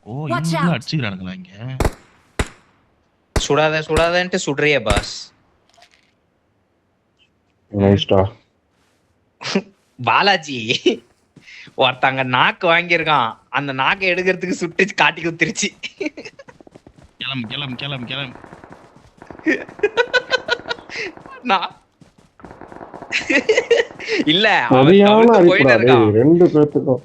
ஓ இவங்க அடிச்சுக்கிறானுங்களா இங்க? சுடாதன்ட்டு சுடுறிய பாஸ். நைஸ்டா. பாலாஜி ஒருத்தங்க நாக்கு வாங்கியிருக்கான், அந்த நாக்கை எடுக்கிறதுக்கு சுட்டு காட்டி குத்துருச்சு. கிளம்பு. இல்ல போயிட்டு இருக்கான். ரெண்டு பேத்துக்கும்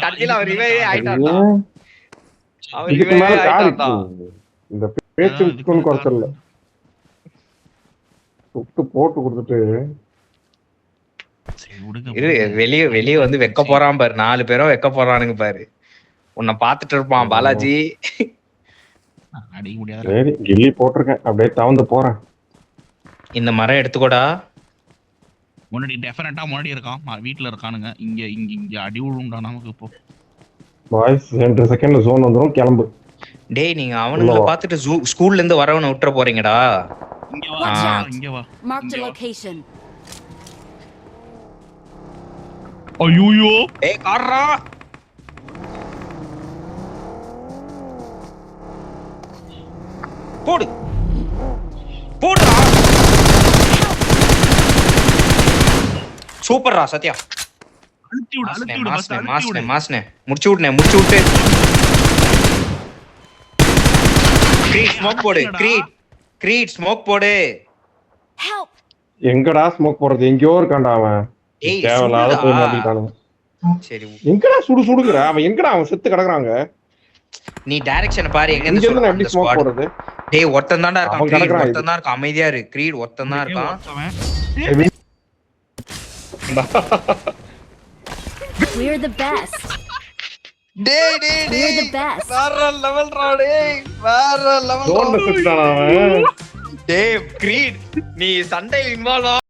கடைசியில அவர் இவே ஆயிட்டான்டா. இதுக்கு மேல காரிக்கு இந்த பேச்சுக்கு குறைச்சல சுட்டு போட்டு கொடுத்துட்டு வெளியே வந்து வெக்க போறான் பாரு. 4 பேரும் வெக்க போறானுங்க பாரு. உன்னை பாத்துட்டு இருப்பான் பாலாஜி. சரி கில்லி போட்டிருக்கேன், அப்படியே தவந்து போறேன். இந்த மரம் எடுத்துக்கோடா. முன்னாடி டெஃபினட்டா முன்னாடி இருக்கான், வீட்டுல இருக்கானுங்க. இங்க அடி விழுண்டா நமக்கு. இப்போ பாய்ஸ் 2 செகண்ட்ல ஜோன் வந்துரும், கிளம்பு. டேய் நீங்க அவனுங்கள பாத்துட்டு ஸ்கூல்ல இருந்து வரவன விட்டுற போறீங்கடா. இங்க வா. Marked a location. ஐயோ டேய் கார்ரா. போடுடா. சூப்பர்ரா சத்யா. அழுத்தி விடு. மாஸ்னே முடிச்சு விட்டு. கிரீட் ஸ்மோக் போடு. கிரீட் ஸ்மோக் போடு. எங்கடா ஸ்மோக் போறது? எங்கயோ இருக்கான்டா அவன். தேவலாத போய் மாட்டிட்டானே. சரி எங்கடா சுடுங்கற அவன்? எங்கடா அவன் செத்து கிடக்குறாங்க? நீ டைரக்ஷன் பாரு, எங்க இருந்து சொல்ற எப்படி ஸ்மோக் போறது? டேய் ஒருத்தன் தான்டா இருக்கான். கிரீட் ஒருத்தன் தான் இருக்கான். அமைதியா இரு. கிரீட் ஒருத்தன் தான் இருக்கான். We're the best. டேய் We're the best. வேற லெவல் ரா. வேற லெவல். ஜோன்ல செத்துட்டானா அவன்? டேய் கிரீட் நீ சண்டையில் இன்வால்வ்